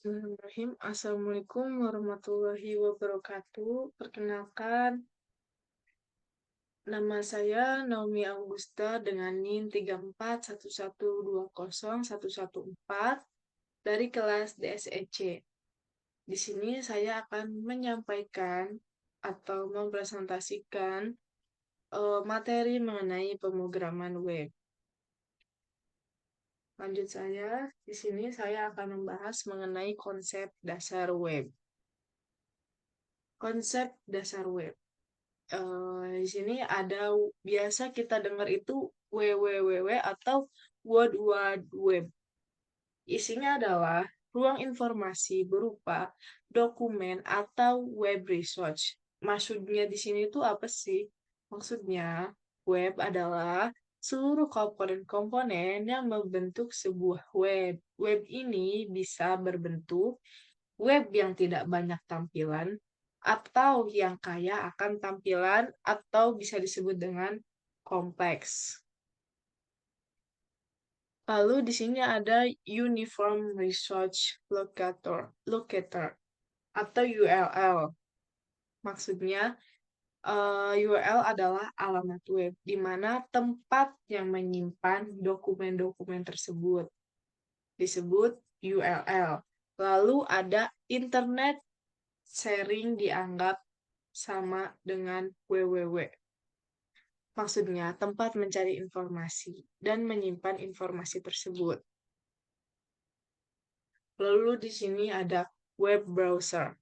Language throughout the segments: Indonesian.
Bismillahirrahmanirrahim. Assalamualaikum warahmatullahi wabarakatuh. Perkenalkan, nama saya Naomi Augusta dengan NIM 3411201114 dari kelas DSEC. Di sini saya akan menyampaikan atau mempresentasikan materi mengenai pemrograman web. Lanjut di sini saya akan membahas mengenai konsep dasar web. Konsep dasar web. Di sini ada biasa kita dengar itu www atau World Wide Web. Isinya adalah ruang informasi berupa dokumen atau web research. Maksudnya di sini itu apa sih? Maksudnya web adalah seluruh komponen-komponen yang membentuk sebuah web. Web ini bisa berbentuk web yang tidak banyak tampilan, atau yang kaya akan tampilan, atau bisa disebut dengan kompleks. Lalu di sini ada Uniform Research Locator atau URL. Maksudnya, URL adalah alamat web, di mana tempat yang menyimpan dokumen-dokumen tersebut disebut URL. Lalu ada Internet Sharing dianggap sama dengan www. Maksudnya, tempat mencari informasi dan menyimpan informasi tersebut. Lalu di sini ada web browser.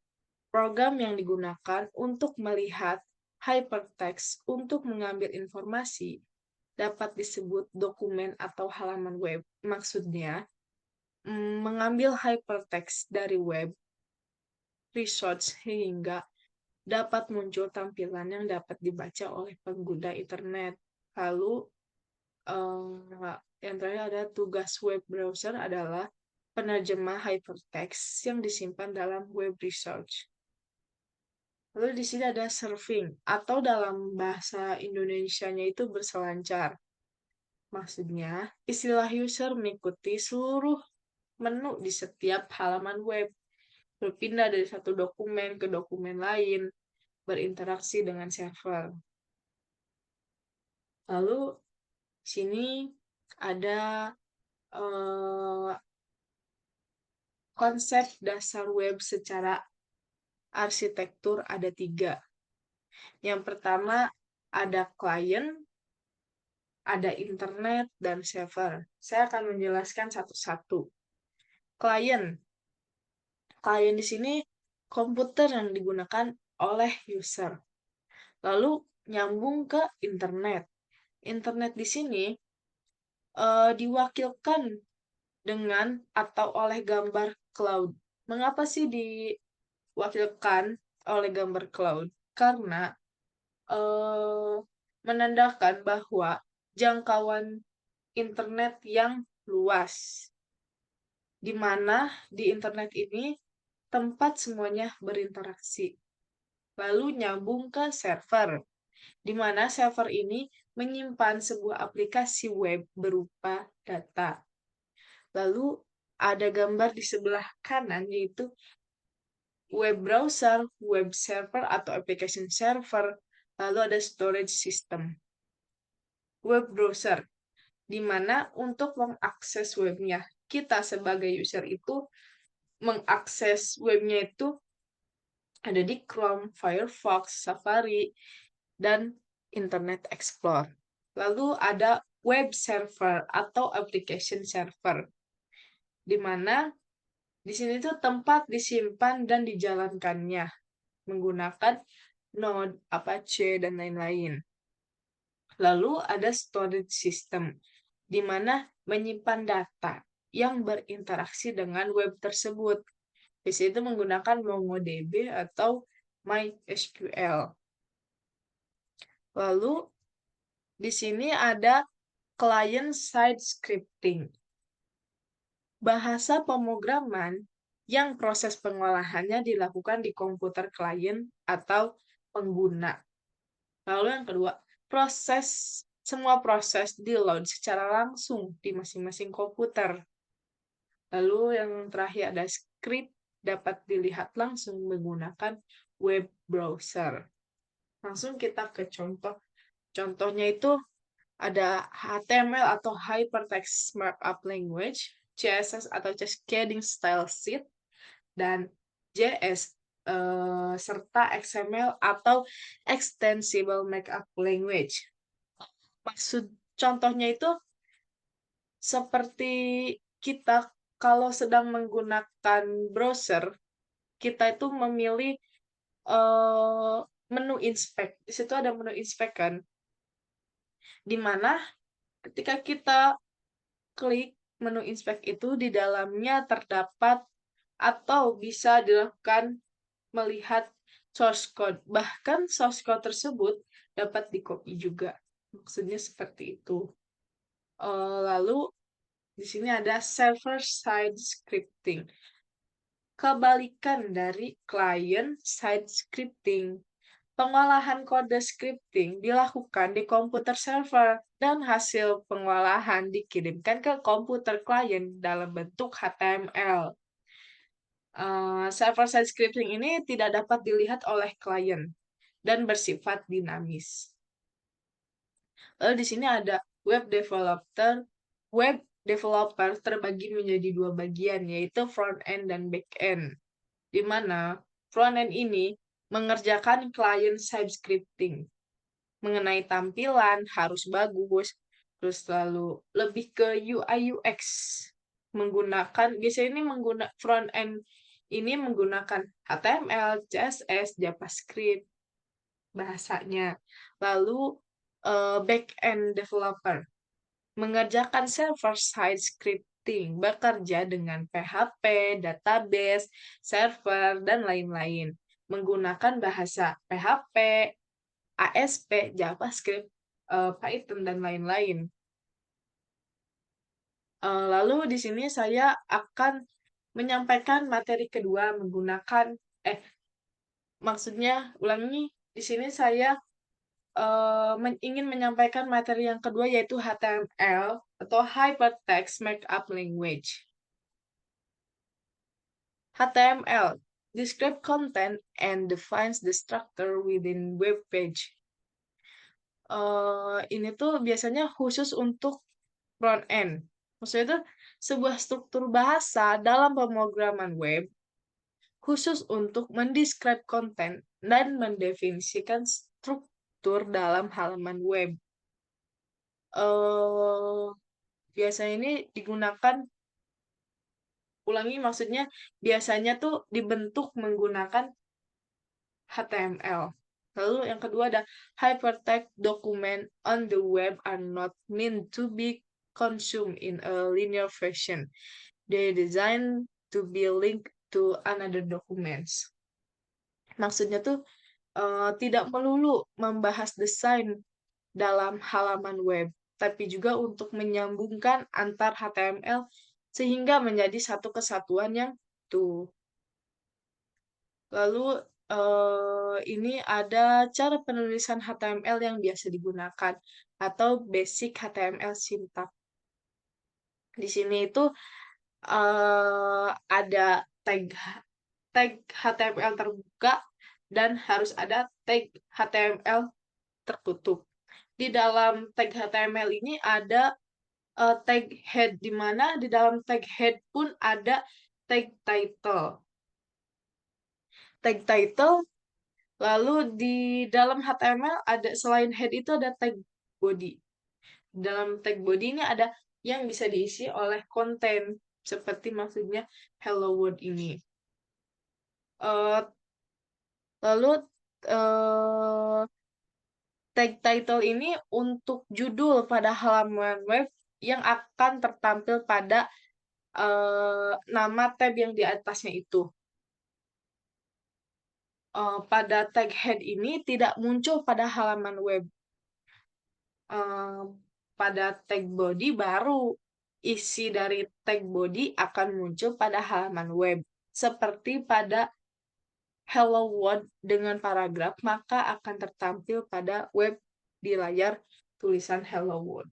Program yang digunakan untuk melihat hypertext untuk mengambil informasi dapat disebut dokumen atau halaman web. Maksudnya, mengambil hypertext dari web research hingga dapat muncul tampilan yang dapat dibaca oleh pengguna internet. Lalu, yang terakhir ada tugas web browser adalah penerjemah hypertext yang disimpan dalam web research. Lalu di sini ada surfing, atau dalam bahasa Indonesianya itu berselancar. Maksudnya, istilah user mengikuti seluruh menu di setiap halaman web, berpindah dari satu dokumen ke dokumen lain, berinteraksi dengan server. Lalu sini ada konsep dasar web secara arsitektur ada 3. Yang pertama ada klien, ada internet, dan server. Saya akan menjelaskan satu-satu. Klien. Klien di sini komputer yang digunakan oleh user. Lalu nyambung ke internet. Internet di sini diwakilkan dengan atau oleh gambar cloud. Mengapa sih diwakilkan oleh gambar cloud? Karena menandakan bahwa jangkauan internet yang luas, di mana di internet ini tempat semuanya berinteraksi. Lalu nyambung ke server, di mana server ini menyimpan sebuah aplikasi web berupa data. Lalu ada gambar di sebelah kanan, yaitu web browser, web server atau application server, lalu ada storage system. Web browser, di mana untuk mengakses webnya, kita sebagai user itu mengakses webnya itu ada di Chrome, Firefox, Safari, dan Internet Explorer. Lalu ada web server atau application server, di mana di sini tuh tempat disimpan dan dijalankannya menggunakan Node, Apache, dan lain-lain. Lalu ada storage system, di mana menyimpan data yang berinteraksi dengan web tersebut. Di situ menggunakan MongoDB atau MySQL. Lalu di sini ada client-side scripting. Bahasa pemrograman yang proses pengolahannya dilakukan di komputer klien atau pengguna. Lalu yang kedua, semua proses di-load secara langsung di masing-masing komputer. Lalu yang terakhir ada JavaScript dapat dilihat langsung menggunakan web browser. Langsung kita ke contoh. Contohnya itu ada HTML atau Hypertext Markup Language, CSS atau Cascading Style Sheet, dan JS serta XML atau Extensible Markup Language. Maksud contohnya itu seperti kita kalau sedang menggunakan browser, kita itu memilih menu inspect. Di situ ada menu inspect kan, di mana ketika kita klik menu inspect itu di dalamnya terdapat atau bisa dilakukan melihat source code. Bahkan source code tersebut dapat di-copy juga. Maksudnya seperti itu. Lalu di sini ada server-side scripting. Kebalikan dari client-side scripting. Pengolahan kode scripting dilakukan di komputer server dan hasil pengolahan dikirimkan ke komputer klien dalam bentuk HTML. Server-side scripting ini tidak dapat dilihat oleh klien dan bersifat dinamis. Lalu di sini ada web developer. Web developer terbagi menjadi dua bagian, yaitu front end dan back end. Di mana front end ini mengerjakan client-side scripting. Mengenai tampilan harus bagus, terus lalu lebih ke UI UX. Biasanya ini front end ini menggunakan HTML, CSS, JavaScript, bahasanya. Lalu back-end developer mengerjakan server-side scripting, bekerja dengan PHP, database, server, dan lain-lain. Menggunakan bahasa PHP, ASP, JavaScript, Python, dan lain-lain. Lalu di sini saya akan menyampaikan materi kedua menggunakan, maksudnya ulangi, di sini saya ingin menyampaikan materi yang kedua yaitu HTML atau Hypertext Markup Language. HTML describe content and defines the structure within web page. Ini tuh biasanya khusus untuk front end. Maksudnya itu sebuah struktur bahasa dalam pemrograman web khusus untuk mendescribe konten dan mendefinisikan struktur dalam halaman web. Biasanya ini digunakan, ulangi maksudnya biasanya tuh dibentuk menggunakan HTML. Lalu yang kedua ada hypertext document on the web are not meant to be consumed in a linear fashion. They designed to be linked to another documents. Maksudnya tuh tidak melulu membahas desain dalam halaman web, tapi juga untuk menyambungkan antar HTML sehingga menjadi satu kesatuan yang utuh. Lalu ini ada cara penulisan HTML yang biasa digunakan atau basic HTML syntax. Di sini itu ada tag HTML terbuka dan harus ada tag HTML tertutup. Di dalam tag HTML ini ada tag head, di mana di dalam tag head pun ada tag title. Tag title, lalu di dalam HTML ada selain head itu ada tag body. Dalam tag body ini ada yang bisa diisi oleh konten, seperti maksudnya hello world ini. Lalu tag title ini untuk judul pada halaman web yang akan tertampil pada nama tab yang di atasnya itu. Pada tag head ini tidak muncul pada halaman web. Pada tag body baru isi dari tag body akan muncul pada halaman web. Seperti pada hello world dengan paragraf, maka akan tertampil pada web di layar tulisan hello world.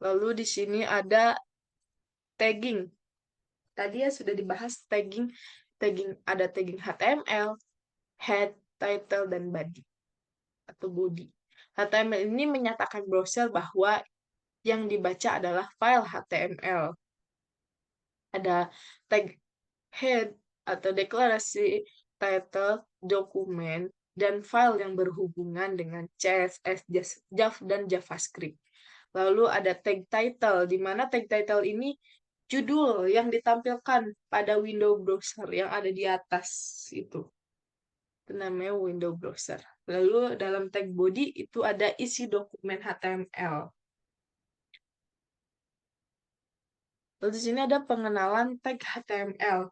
Lalu di sini ada tagging. Tadi ya sudah dibahas tagging, ada tagging HTML, head, title, dan body atau body. HTML ini menyatakan browser bahwa yang dibaca adalah file HTML. Ada tag head atau deklarasi, title, dokumen, dan file yang berhubungan dengan CSS, dan JavaScript. Lalu ada tag title, di mana tag title ini judul yang ditampilkan pada window browser yang ada di atas itu. Itu namanya window browser. Lalu dalam tag body itu ada isi dokumen HTML. Lalu di sini ada pengenalan tag HTML.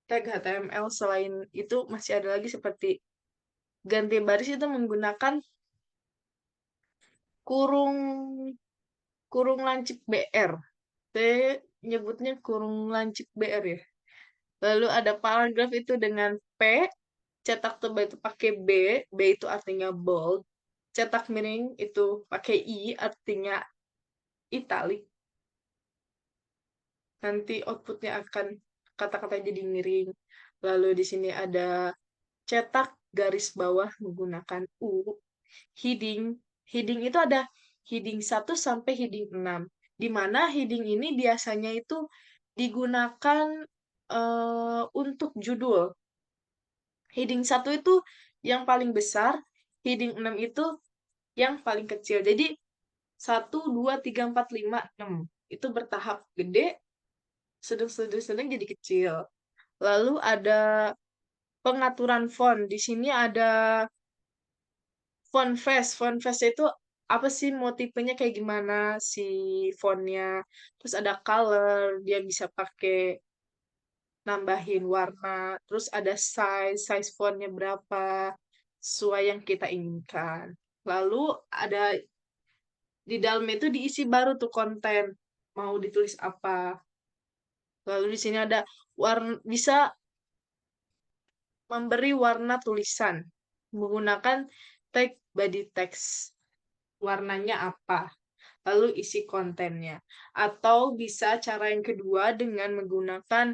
Tag HTML selain itu masih ada lagi seperti ganti baris itu menggunakan kurung kurung lancip BR. Saya nyebutnya kurung lancip BR ya. Lalu ada paragraf itu dengan P, cetak tebal itu pakai B, B itu artinya bold. Cetak miring itu pakai I, artinya italic. Nanti outputnya akan kata-kata jadi miring. Lalu di sini ada cetak garis bawah menggunakan U. Heading. Heading itu ada heading 1 sampai heading 6. Di mana heading ini biasanya itu digunakan untuk judul. Heading 1 itu yang paling besar, heading 6 itu yang paling kecil. Jadi 1, 2, 3, 4, 5, 6. Itu bertahap gede, sedang jadi kecil. Lalu ada pengaturan font. Di sini ada font face. Font face itu apa sih motifnya kayak gimana si fontnya. Terus ada color, dia bisa pakai nambahin warna. Terus ada size fontnya berapa, sesuai yang kita inginkan. Lalu ada di dalam itu diisi baru tuh konten. Mau ditulis apa. Lalu di sini ada warna, bisa memberi warna tulisan menggunakan tag body text. Warnanya apa? Lalu isi kontennya. Atau bisa cara yang kedua dengan menggunakan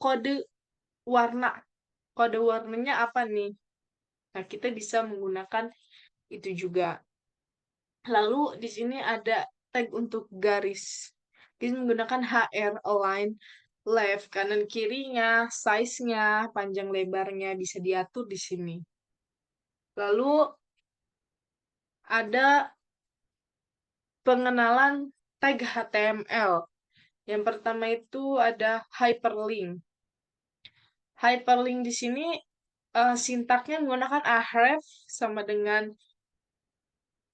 kode warna. Kode warnanya apa nih? Nah, kita bisa menggunakan itu juga. Lalu di sini ada tag untuk garis. Kita menggunakan HR, align, left, kanan kirinya, size-nya, panjang lebarnya bisa diatur di sini. Lalu ada pengenalan tag HTML. Yang pertama itu ada hyperlink. Hyperlink di sini sintaknya menggunakan ahref sama dengan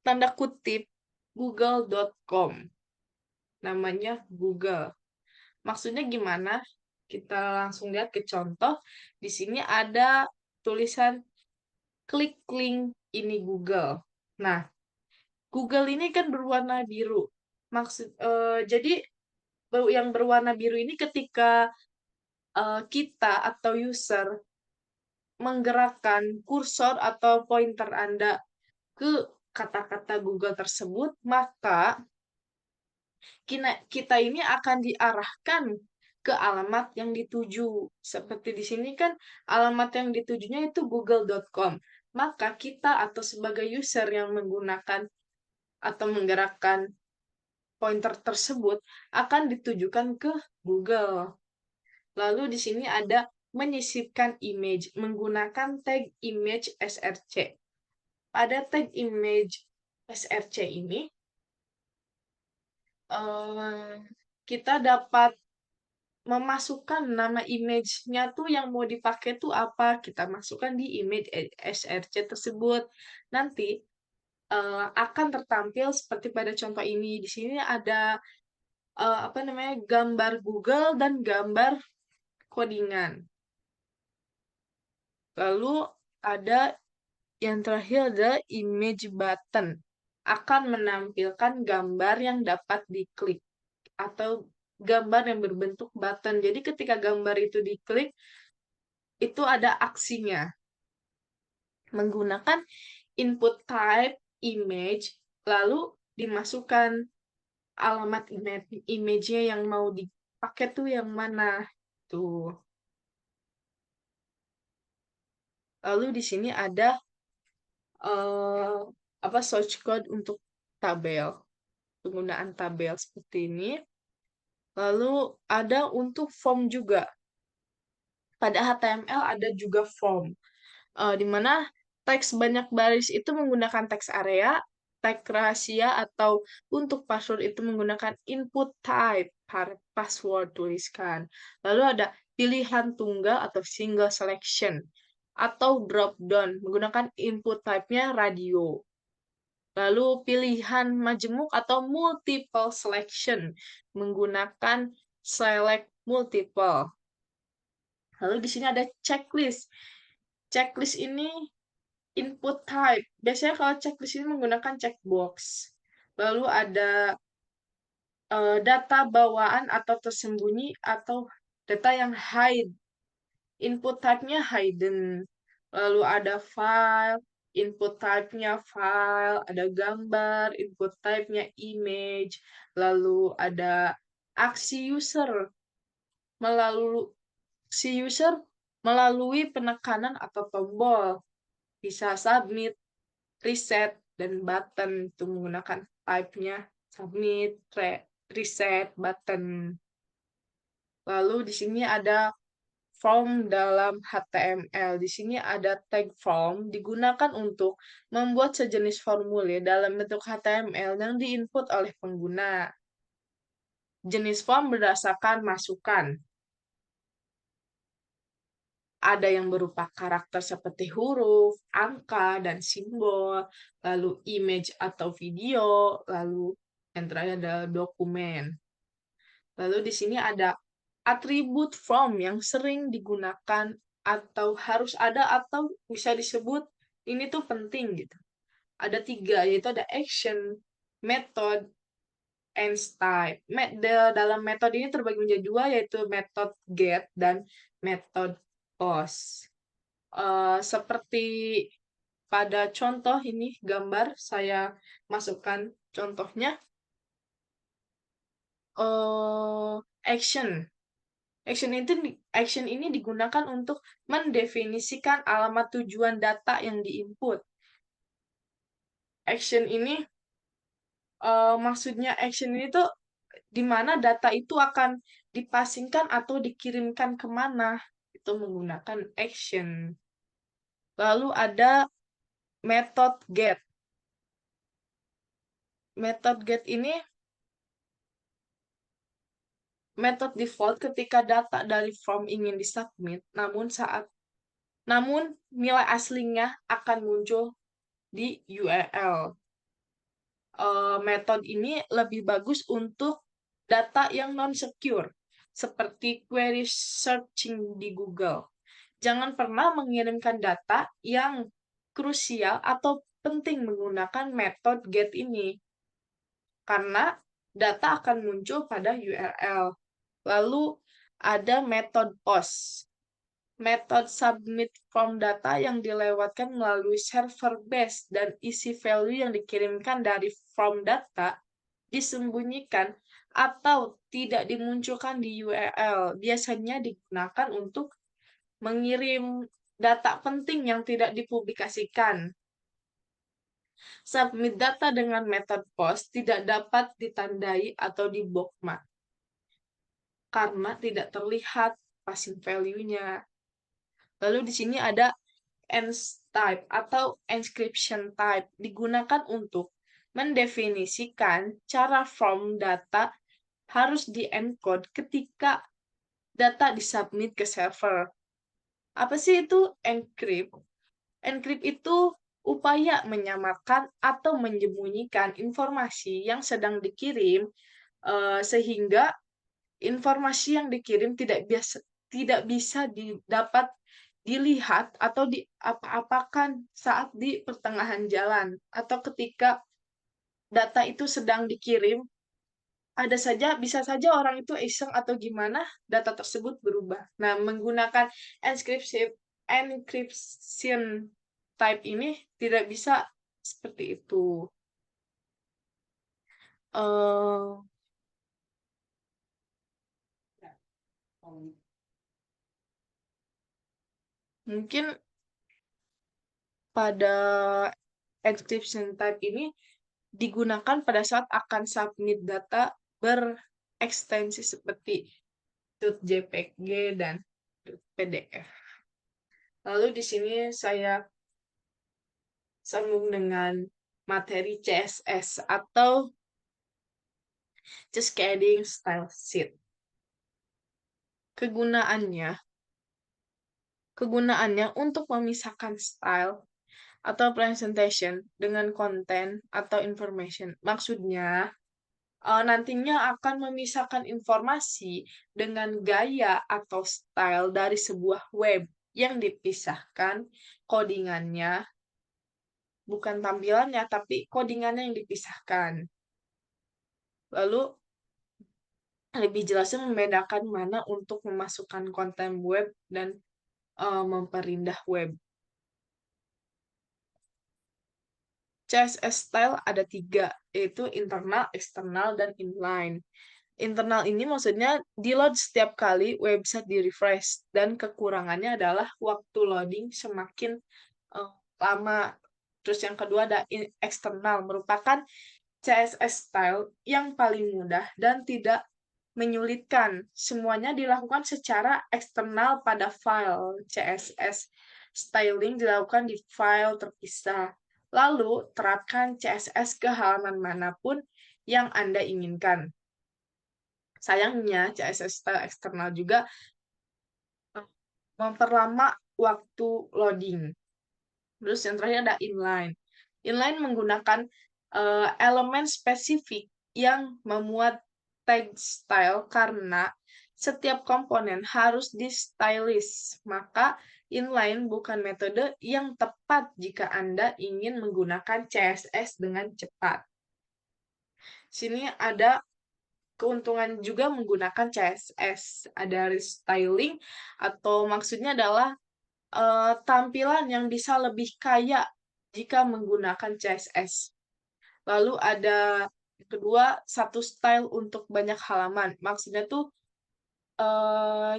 tanda kutip google.com. Namanya Google. Maksudnya gimana? Kita langsung lihat ke contoh. Di sini ada tulisan klik link ini Google. Nah, Google ini kan berwarna biru. Jadi yang berwarna biru ini ketika kita atau user menggerakkan kursor atau pointer Anda ke kata-kata Google tersebut, maka kita ini akan diarahkan ke alamat yang dituju. Seperti di sini kan alamat yang ditujunya itu google.com. Maka kita atau sebagai user yang menggunakan atau menggerakkan pointer tersebut akan ditujukan ke Google. Lalu di sini ada menyisipkan image menggunakan tag image src. Pada tag image src ini kita dapat memasukkan nama image-nya tuh yang mau dipakai tuh apa. Kita masukkan di image src tersebut. Nanti akan tertampil seperti pada contoh ini. Di sini ada gambar Google dan gambar codingan. Lalu ada yang terakhir ada image button. Akan menampilkan gambar yang dapat diklik atau gambar yang berbentuk button. Jadi ketika gambar itu diklik, itu ada aksinya. Menggunakan input type image, lalu dimasukkan alamat image-nya yang mau pakai tuh yang mana. Tuh. Lalu di sini ada eh, apa source code untuk tabel, penggunaan tabel seperti ini. Lalu ada untuk form juga. Pada HTML ada juga form, di mana teks banyak baris itu menggunakan teks area, teks rahasia, atau untuk password itu menggunakan input type, password tuliskan. Lalu ada pilihan tunggal atau single selection, atau drop down menggunakan input type-nya radio. Lalu pilihan majemuk atau multiple selection menggunakan select multiple. Lalu di sini ada checklist. Checklist ini input type. Biasanya kalau checklist ini menggunakan checkbox. Lalu ada data bawaan atau tersembunyi atau data yang hide. Input type-nya hidden. Lalu ada file, input type-nya file, ada gambar, input type-nya image, lalu ada aksi user. Melalui si user melalui penekanan atau tombol bisa submit, reset, dan button itu menggunakan type-nya submit, reset, button. Lalu di sini ada form dalam HTML. Di sini ada tag form digunakan untuk membuat sejenis formulir dalam bentuk HTML yang diinput oleh pengguna. Jenis form berdasarkan masukan. Ada yang berupa karakter seperti huruf, angka, dan simbol, lalu image atau video, lalu yang terakhir adalah dokumen. Lalu di sini ada atribut form yang sering digunakan atau harus ada atau bisa disebut ini tuh penting gitu. Ada 3, yaitu ada action, method, and type. Dalam metode ini terbagi menjadi 2, yaitu method get dan method post. Seperti pada contoh ini gambar saya masukkan contohnya action. Action ini digunakan untuk mendefinisikan alamat tujuan data yang diinput. Action ini maksudnya action ini tuh di mana data itu akan dipasingkan atau dikirimkan kemana. Itu menggunakan action. Lalu ada method get. Method get ini method default ketika data dari form ingin disubmit, namun nilai aslinya akan muncul di URL. Metode ini lebih bagus untuk data yang non-secure, seperti query searching di Google. Jangan pernah mengirimkan data yang krusial atau penting menggunakan metode get ini, karena data akan muncul pada URL. Lalu ada metode post. Metode submit form data yang dilewatkan melalui server base dan isi value yang dikirimkan dari form data disembunyikan atau tidak dimunculkan di URL. Biasanya digunakan untuk mengirim data penting yang tidak dipublikasikan. Submit data dengan metode post tidak dapat ditandai atau di bookmark karena tidak terlihat passing value-nya. Lalu di sini ada type atau encryption type digunakan untuk mendefinisikan cara form data harus di-encode ketika data disubmit ke server. Apa sih itu encrypt? Encrypt itu upaya menyamakan atau menyembunyikan informasi yang sedang dikirim sehingga informasi yang dikirim tidak bisa didapat dilihat atau diapa-apakan saat di pertengahan jalan atau ketika data itu sedang dikirim, bisa saja orang itu iseng atau gimana data tersebut berubah. Nah, menggunakan encryption type ini tidak bisa seperti itu. Mungkin pada encryption type ini digunakan pada saat akan submit data berekstensi seperti .jpg dan .pdf. Lalu di sini saya sambung dengan materi CSS atau Cascading Style Sheet. Kegunaannya untuk memisahkan style atau presentation dengan konten atau information. Maksudnya, nantinya akan memisahkan informasi dengan gaya atau style dari sebuah web yang dipisahkan codingannya, bukan tampilannya, tapi codingannya yang dipisahkan. Lalu, lebih jelasnya membedakan mana untuk memasukkan konten web dan memperindah web. CSS style ada 3, yaitu internal, eksternal, dan inline. Internal ini maksudnya di-load setiap kali website di-refresh, dan kekurangannya adalah waktu loading semakin lama. Terus yang kedua ada eksternal, merupakan CSS style yang paling mudah dan tidak menyulitkan. Semuanya dilakukan secara eksternal pada file. CSS styling dilakukan di file terpisah. Lalu, terapkan CSS ke halaman manapun yang Anda inginkan. Sayangnya, CSS style eksternal juga memperlama waktu loading. Terus yang terakhir ada inline. Inline menggunakan elemen spesifik yang memuat tag style karena setiap komponen harus di-stylish. Maka inline bukan metode yang tepat jika Anda ingin menggunakan CSS dengan cepat. Sini ada keuntungan juga menggunakan CSS. Ada restyling atau maksudnya adalah tampilan yang bisa lebih kaya jika menggunakan CSS. Lalu ada kedua, satu style untuk banyak halaman. Maksudnya tuh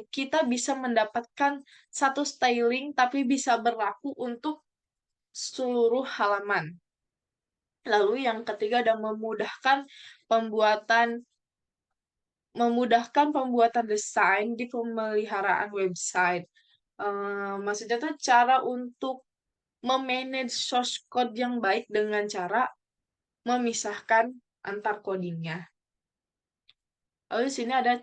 kita bisa mendapatkan satu styling tapi bisa berlaku untuk seluruh halaman. Lalu yang ketiga ada memudahkan pembuatan desain di pemeliharaan website. Maksudnya tuh cara untuk memanage source code yang baik dengan cara memisahkan antar codingnya. Lalu di sini ada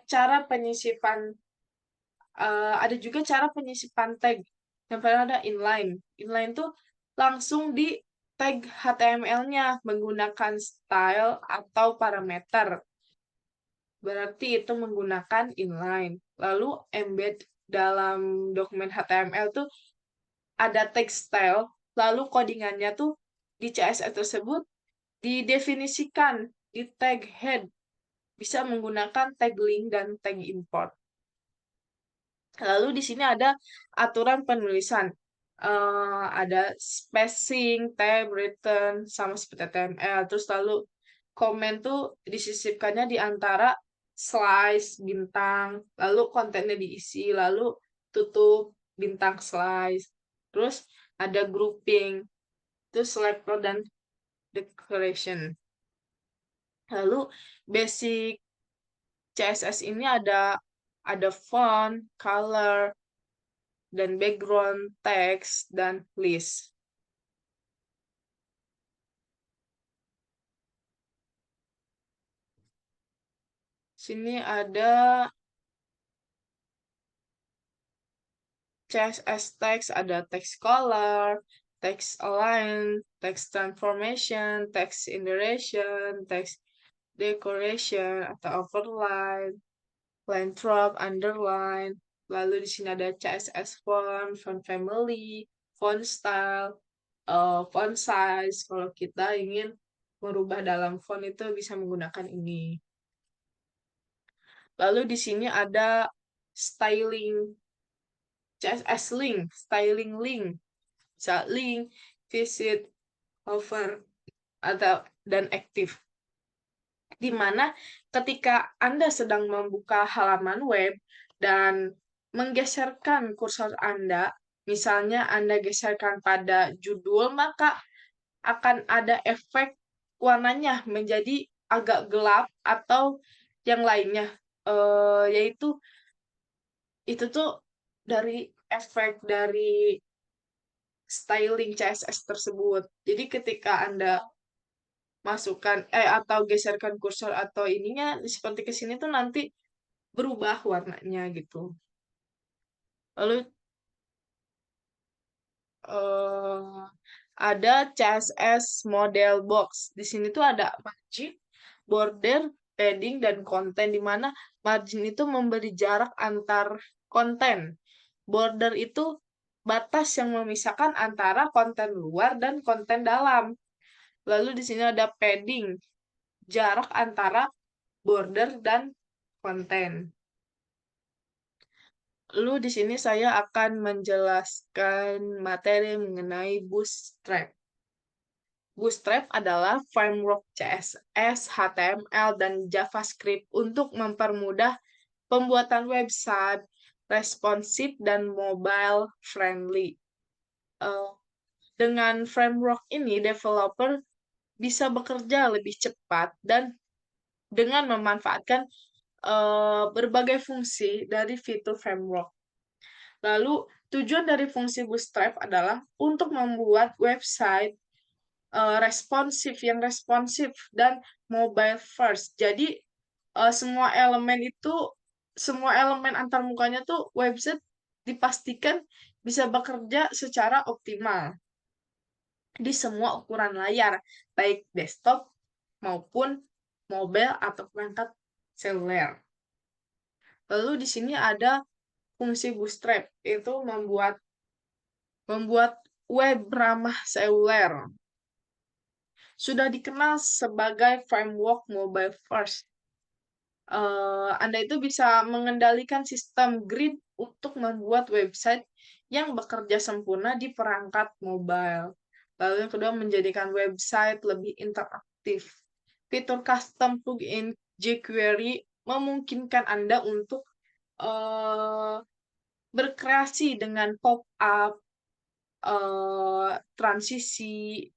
juga cara penyisipan tag. Yang paling ada inline. Inline tuh langsung di tag HTML-nya menggunakan style atau parameter. Berarti itu menggunakan inline. Lalu embed dalam dokumen HTML tuh ada tag style, lalu codingannya tuh di CSS tersebut didefinisikan di tag head, bisa menggunakan tag link dan tag import. Lalu di sini ada aturan penulisan. Ada spacing, tab, return, sama seperti HTML. Terus lalu komen tuh disisipkannya di antara slice, bintang, lalu kontennya diisi, lalu tutup, bintang slice. Terus ada grouping, terus select row dan decoration. Lalu basic CSS ini ada font, color, dan background, text, dan list. Sini ada CSS text, ada text color, text align, text transformation, text indirection, text decoration atau overline, line drop, underline. Lalu di sini ada CSS font, font family, font style, font size. Kalau kita ingin merubah dalam font itu bisa menggunakan ini. Lalu di sini ada styling CSS link, styling link, bisa link, visit, hover, atau dan aktif. Di mana ketika Anda sedang membuka halaman web, dan menggeserkan kursor Anda, misalnya Anda geserkan pada judul, maka akan ada efek warnanya menjadi agak gelap atau yang lainnya. Yaitu itu tuh dari efek dari styling CSS tersebut. Jadi ketika Anda masukkan atau geserkan kursor atau ininya seperti ke sini tuh nanti berubah warnanya gitu. Lalu eh ada CSS model box. Di sini tuh ada margin, border, padding, dan konten, di mana margin itu memberi jarak antar konten. Border itu batas yang memisahkan antara konten luar dan konten dalam. Lalu di sini ada padding, jarak antara border dan konten. Lalu di sini saya akan menjelaskan materi mengenai Bootstrap. Bootstrap adalah framework CSS, HTML, dan JavaScript untuk mempermudah pembuatan website responsif dan mobile friendly. Dengan framework ini, developer bisa bekerja lebih cepat dan dengan memanfaatkan berbagai fungsi dari fitur framework. Lalu, tujuan dari fungsi Bootstrap adalah untuk membuat website responsif dan mobile first. Jadi semua elemen itu, semua elemen antarmukanya tuh website dipastikan bisa bekerja secara optimal di semua ukuran layar, baik desktop maupun mobile atau perangkat seluler. Lalu di sini ada fungsi Bootstrap, itu membuat web ramah seluler. Sudah dikenal sebagai framework mobile first. Anda itu bisa mengendalikan sistem grid untuk membuat website yang bekerja sempurna di perangkat mobile. Lalu yang kedua, menjadikan website lebih interaktif. Fitur custom plugin jQuery memungkinkan Anda untuk berkreasi dengan pop-up, transisi,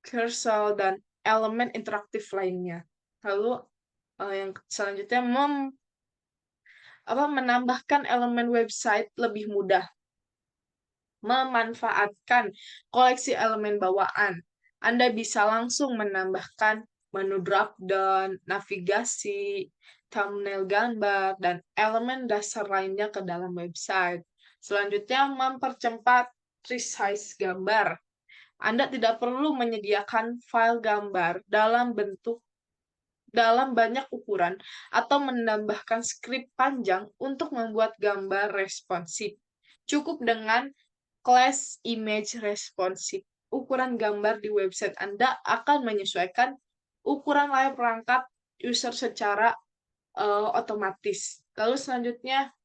cursor, dan elemen interaktif lainnya. Lalu yang selanjutnya menambahkan elemen website lebih mudah. Memanfaatkan koleksi elemen bawaan. Anda bisa langsung menambahkan menu drop-down, navigasi, thumbnail gambar, dan elemen dasar lainnya ke dalam website. Selanjutnya, mempercepat resize gambar. Anda tidak perlu menyediakan file gambar dalam banyak ukuran atau menambahkan skrip panjang untuk membuat gambar responsif. Cukup dengan class image responsive. Ukuran gambar di website Anda akan menyesuaikan ukuran layar perangkat user secara otomatis. Lalu selanjutnya,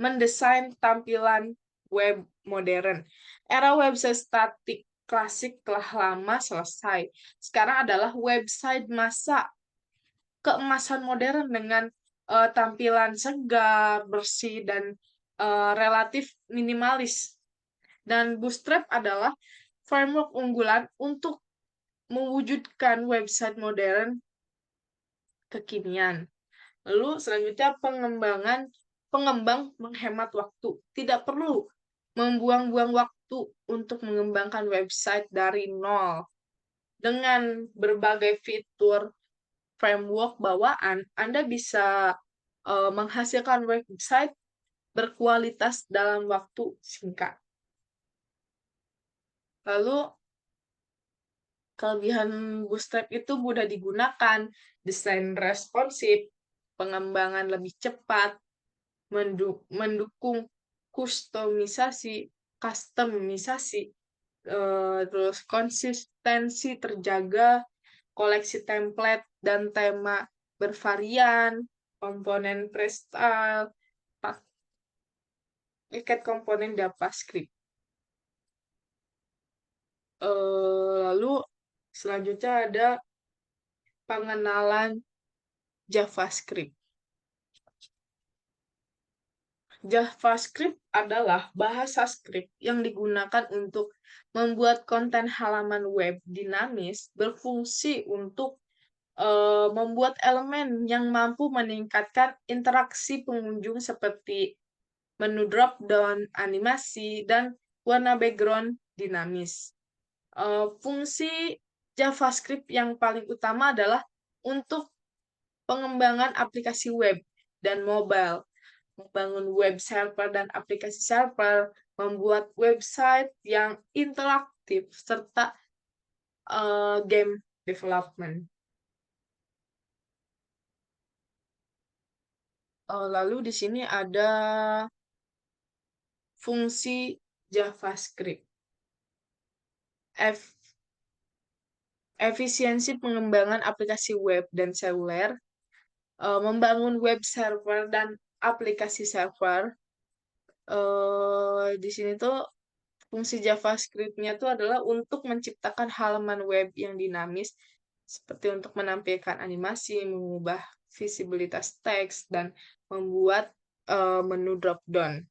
mendesain tampilan web modern. Era website statik klasik telah lama selesai. Sekarang adalah website masa keemasan modern dengan tampilan segar, bersih, dan relatif minimalis. Dan Bootstrap adalah framework unggulan untuk mewujudkan website modern kekinian. Lalu selanjutnya pengembang menghemat waktu. Tidak perlu membuang-buang waktu untuk mengembangkan website dari nol. Dengan berbagai fitur framework bawaan, Anda bisa menghasilkan website berkualitas dalam waktu singkat. Lalu, kelebihan Bootstrap itu mudah digunakan, desain responsif, pengembangan lebih cepat, mendukung kustomisasi, terus konsistensi terjaga, koleksi template dan tema bervarian, komponen freestyle, paket komponen JavaScript. Lalu selanjutnya ada pengenalan JavaScript. JavaScript adalah bahasa script yang digunakan untuk membuat konten halaman web dinamis berfungsi untuk membuat elemen yang mampu meningkatkan interaksi pengunjung seperti menu drop-down, animasi, dan warna background dinamis. Fungsi JavaScript yang paling utama adalah untuk pengembangan aplikasi web dan mobile, membangun web server dan aplikasi server, membuat website yang interaktif, serta game development. Lalu di sini ada fungsi JavaScript. Efisiensi pengembangan aplikasi web dan seluler, membangun web server dan aplikasi server. Di sini tuh fungsi JavaScript-nya tuh adalah untuk menciptakan halaman web yang dinamis, seperti untuk menampilkan animasi, mengubah visibilitas teks, dan membuat menu drop-down.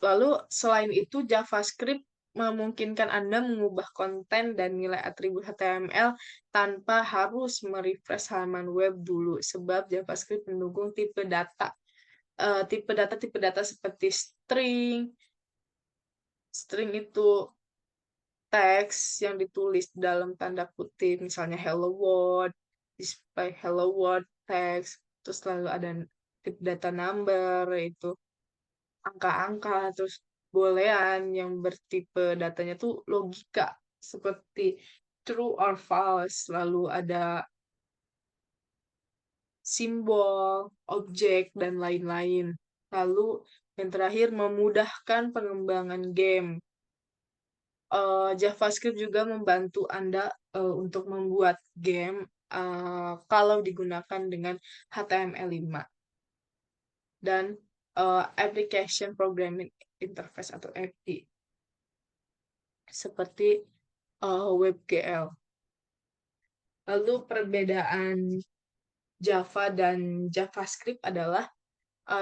Lalu, selain itu, JavaScript memungkinkan Anda mengubah konten dan nilai atribut HTML tanpa harus merefresh halaman web dulu, sebab JavaScript mendukung tipe data seperti string. String itu teks yang ditulis dalam tanda kutip, misalnya hello world, display hello world text, terus lalu ada tipe data number, itu angka-angka, terus boolean yang bertipe datanya tuh logika seperti true or false, lalu ada simbol, objek, dan lain-lain. Lalu yang terakhir memudahkan pengembangan game. JavaScript juga membantu Anda untuk membuat game kalau digunakan dengan HTML5 dan Application Programming Interface atau API seperti WebGL. Lalu perbedaan Java dan JavaScript adalah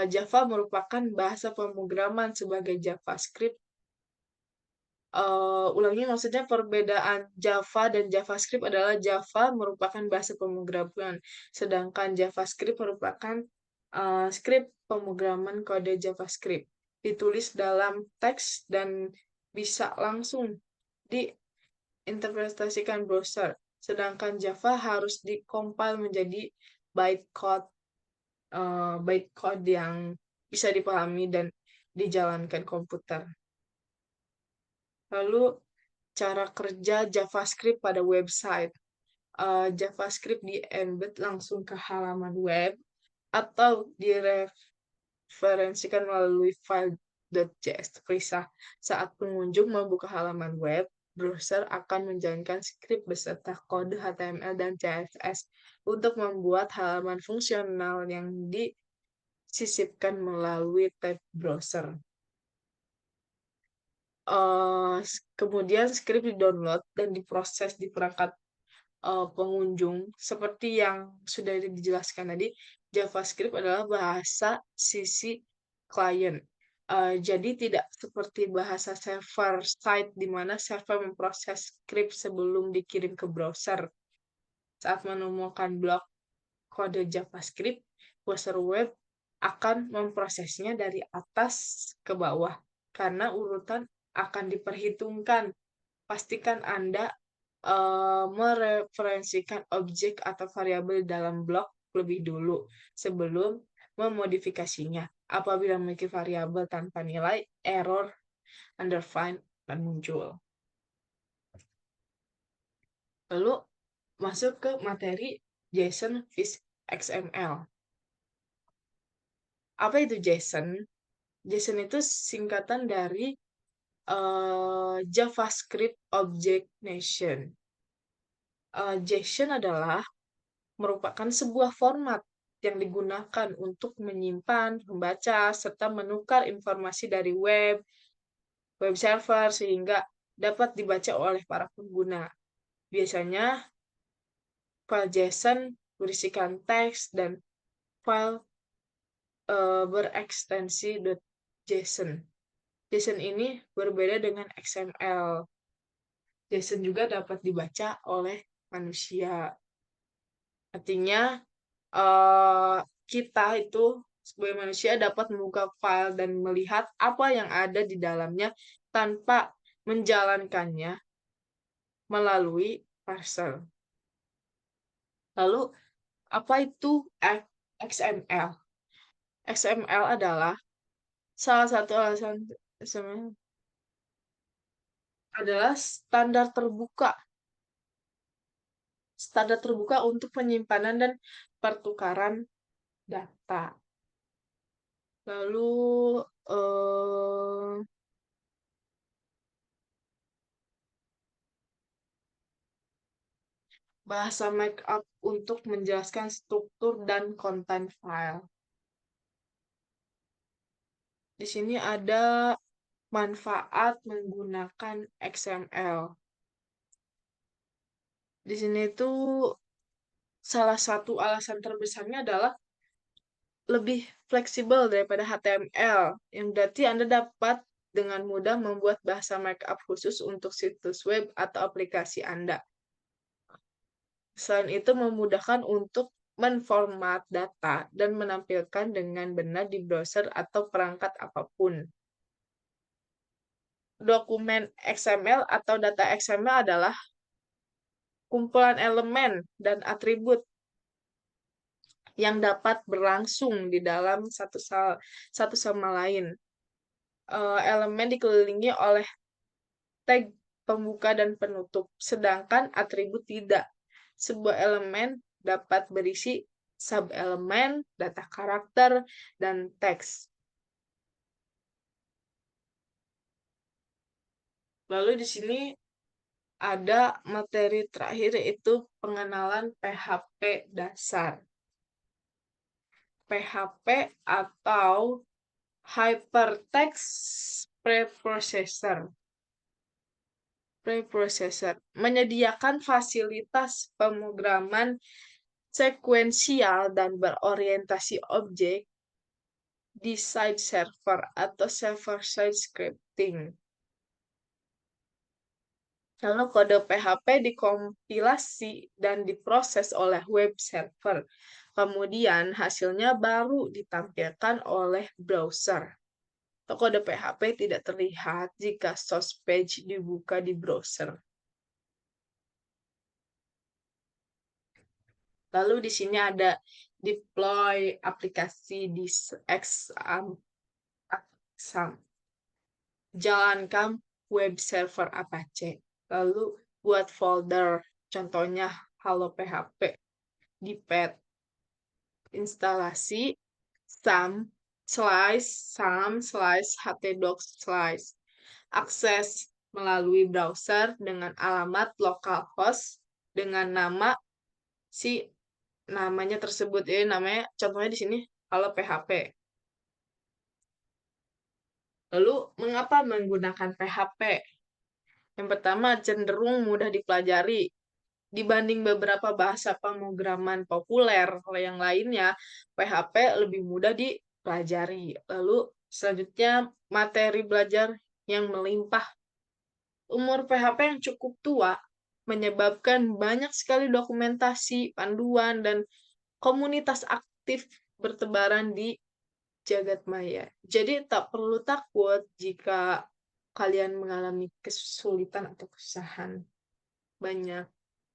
Java merupakan bahasa pemrograman sebagai JavaScript. Ulangi, maksudnya perbedaan Java dan JavaScript adalah Java merupakan bahasa pemrograman, sedangkan JavaScript merupakan skrip pemrograman kode JavaScript. Ditulis dalam teks dan bisa langsung diinterpretasikan browser, sedangkan Java harus dikompil menjadi bytecode yang bisa dipahami dan dijalankan komputer. Lalu, cara kerja JavaScript pada website. JavaScript di-embed langsung ke halaman web atau direferensikan melalui file.js terpisah. Saat pengunjung membuka halaman web, browser akan menjalankan skrip beserta kode HTML dan CSS untuk membuat halaman fungsional yang disisipkan melalui tab browser. Kemudian skrip di-download dan diproses di perangkat pengunjung. Seperti yang sudah dijelaskan tadi, JavaScript adalah bahasa sisi klien. Jadi tidak seperti bahasa server side di mana server memproses skrip sebelum dikirim ke browser. Saat menemukan blok kode JavaScript, browser web akan memprosesnya dari atas ke bawah karena urutan akan diperhitungkan. Pastikan Anda mereferensikan objek atau variabel dalam blok lebih dulu sebelum memodifikasinya. Apabila memiliki variabel tanpa nilai, error undefined akan muncul. Lalu masuk ke materi JSON with XML. Apa itu JSON? JSON itu singkatan dari JavaScript Object Nation. JSON adalah merupakan sebuah format yang digunakan untuk menyimpan, membaca, serta menukar informasi dari web server sehingga dapat dibaca oleh para pengguna. Biasanya file JSON berisikan teks dan file berekstensi .json. JSON ini berbeda dengan XML. JSON juga dapat dibaca oleh manusia. Artinya kita itu sebagai manusia dapat membuka file dan melihat apa yang ada di dalamnya tanpa menjalankannya melalui parser. Lalu, apa itu XML? XML adalah salah satu alasan XML adalah standar terbuka untuk penyimpanan dan pertukaran data. Lalu bahasa markup untuk menjelaskan struktur dan konten file. Di sini ada manfaat menggunakan XML. Di sini itu salah satu alasan terbesarnya adalah lebih fleksibel daripada HTML, yang berarti Anda dapat dengan mudah membuat bahasa markup khusus untuk situs web atau aplikasi Anda. Selain itu, memudahkan untuk menformat data dan menampilkan dengan benar di browser atau perangkat apapun. Dokumen XML atau data XML adalah kumpulan elemen dan atribut yang dapat berlangsung di dalam satu sama lain. Elemen dikelilingi oleh tag pembuka dan penutup, sedangkan atribut tidak. Sebuah elemen dapat berisi sub-elemen, data karakter, dan teks. Lalu di sini ada materi terakhir, yaitu pengenalan PHP dasar. PHP atau Hypertext Preprocessor menyediakan fasilitas pemrograman sekuensial dan berorientasi objek di side server atau server-side scripting. Lalu kode PHP dikompilasi dan diproses oleh web server. Kemudian hasilnya baru ditampilkan oleh browser. Kode PHP tidak terlihat jika source page dibuka di browser. Lalu di sini ada deploy aplikasi di Exam. Jalankan web server Apache. Lalu buat folder, contohnya Halo PHP. Di path instalasi htdocs slice. Akses melalui browser dengan alamat localhost dengan nama namanya tersebut. Ini namanya, contohnya di sini Halo PHP. Lalu, mengapa menggunakan PHP? Yang pertama, cenderung mudah dipelajari. Dibanding beberapa bahasa pemrograman populer yang lainnya, PHP lebih mudah dipelajari. Lalu, selanjutnya, materi belajar yang melimpah. Umur PHP yang cukup tua menyebabkan banyak sekali dokumentasi, panduan, dan komunitas aktif bertebaran di jagat maya. Jadi tak perlu takut jika kalian mengalami kesulitan atau kesusahan. Banyak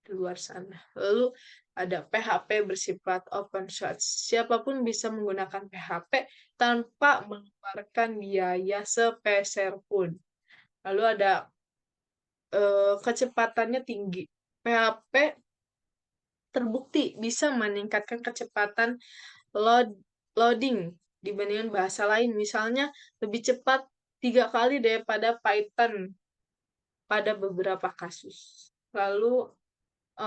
di luar sana. Lalu ada PHP bersifat open source. Siapapun bisa menggunakan PHP tanpa mengeluarkan biaya sepeser pun. Lalu ada kecepatannya tinggi. PHP terbukti bisa meningkatkan kecepatan loading dibandingkan bahasa lain. Misalnya lebih cepat 3 kali daripada Python pada beberapa kasus. Lalu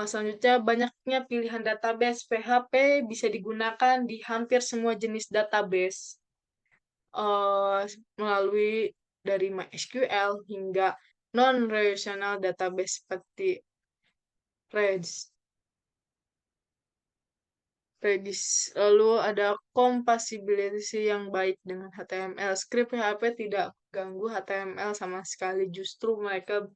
selanjutnya, banyaknya pilihan database. PHP bisa digunakan di hampir semua jenis database melalui dari MySQL hingga non-relational database seperti REST. Lalu ada compatibility yang baik dengan HTML. Script PHP tidak ganggu HTML sama sekali, justru mereka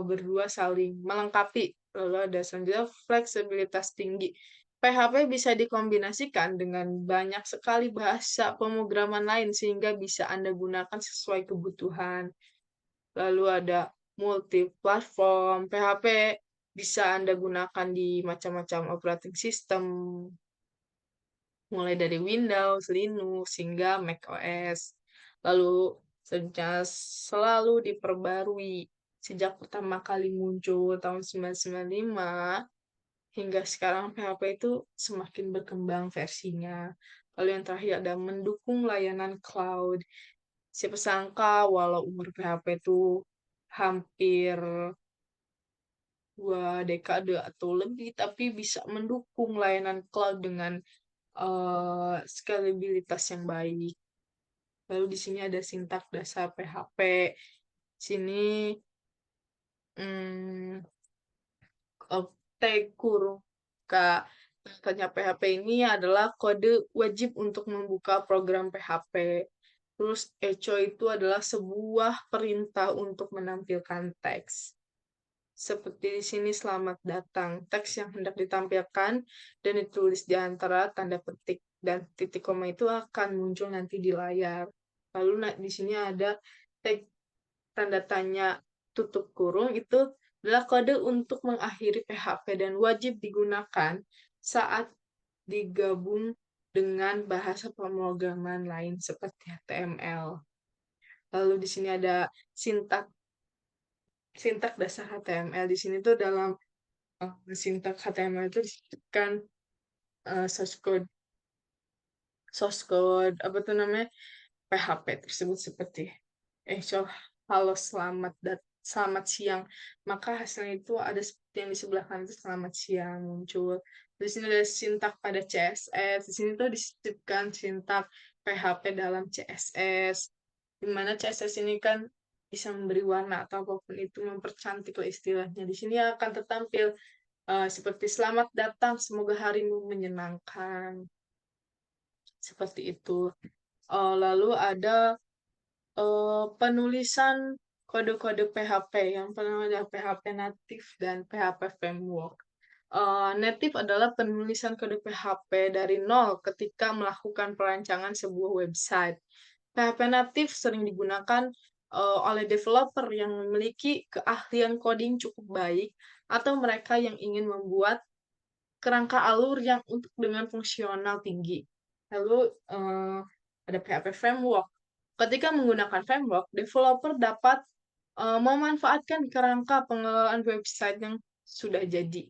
berdua saling melengkapi. Lalu ada selanjutnya fleksibilitas tinggi. PHP bisa dikombinasikan dengan banyak sekali bahasa pemrograman lain sehingga bisa Anda gunakan sesuai kebutuhan. Lalu ada multi-platform. PHP bisa Anda gunakan di macam-macam operating system, mulai dari Windows, Linux, hingga macOS. Lalu selalu diperbarui. Sejak pertama kali muncul tahun 1995, hingga sekarang PHP itu semakin berkembang versinya. Lalu yang terakhir ada mendukung layanan cloud. Siapa sangka walau umur PHP itu hampir 2 dekade atau lebih, tapi bisa mendukung layanan cloud dengan scalabilitas yang baik. Lalu di sini ada sintak dasar PHP. Sini hmm, T kurung K. Katanya PHP ini adalah kode wajib untuk membuka program PHP. Terus echo itu adalah sebuah perintah untuk menampilkan teks. Seperti di sini selamat datang. Teks yang hendak ditampilkan dan ditulis di antara tanda petik dan titik koma itu akan muncul nanti di layar. Lalu di sini ada teks tanda tanya tutup kurung itu adalah kode untuk mengakhiri PHP dan wajib digunakan saat digabung dengan bahasa pemrograman lain seperti HTML. Lalu di sini ada sintak sintak dasar HTML. Di sini tuh dalam sintak HTML itu disebutkan source code apa tuh namanya PHP tersebut seperti so halo selamat siang, maka hasilnya itu ada seperti yang di sebelah kanan itu selamat siang muncul. Di sini ada sintak pada CSS. Di sini tuh disebutkan sintak PHP dalam CSS, di mana CSS ini kan bisa memberi warna atau apapun itu, mempercantik lah istilahnya. Di sini akan tertampil seperti selamat datang, semoga harimu menyenangkan. Seperti itu. Lalu ada penulisan kode-kode PHP yang pertama ada PHP native dan PHP framework. Native adalah penulisan kode PHP dari nol ketika melakukan perancangan sebuah website. PHP native sering digunakan oleh developer yang memiliki keahlian coding cukup baik atau mereka yang ingin membuat kerangka alur yang dengan fungsional tinggi. Lalu ada PHP framework. Ketika menggunakan framework, developer dapat memanfaatkan kerangka pengelolaan website yang sudah jadi.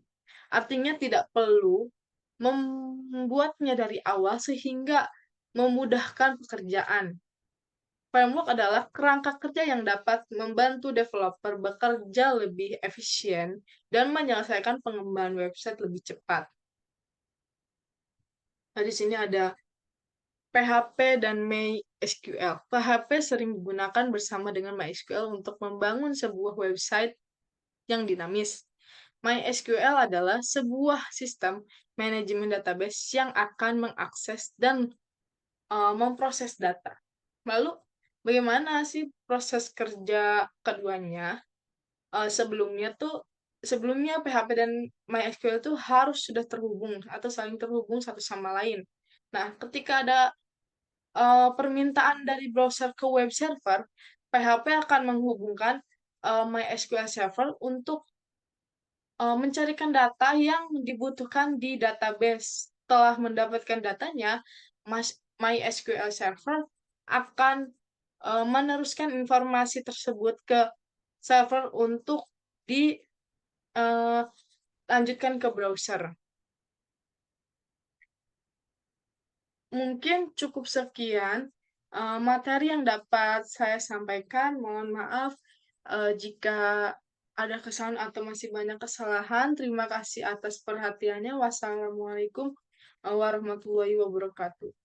Artinya tidak perlu membuatnya dari awal sehingga memudahkan pekerjaan. Framework adalah kerangka kerja yang dapat membantu developer bekerja lebih efisien dan menyelesaikan pengembangan website lebih cepat. Nah, di sini ada PHP dan MySQL. PHP sering digunakan bersama dengan MySQL untuk membangun sebuah website yang dinamis. MySQL adalah sebuah sistem manajemen database yang akan mengakses dan memproses data. Lalu, bagaimana sih proses kerja keduanya? Sebelumnya PHP dan MySQL itu harus sudah terhubung atau saling terhubung satu sama lain. Nah, ketika ada permintaan dari browser ke web server, PHP akan menghubungkan MySQL server untuk mencarikan data yang dibutuhkan di database. Setelah mendapatkan datanya, MySQL server akan meneruskan informasi tersebut ke server untuk dilanjutkan ke browser. Mungkin cukup sekian materi yang dapat saya sampaikan. Mohon maaf jika ada kesalahan atau masih banyak kesalahan. Terima kasih atas perhatiannya. Wassalamualaikum warahmatullahi wabarakatuh.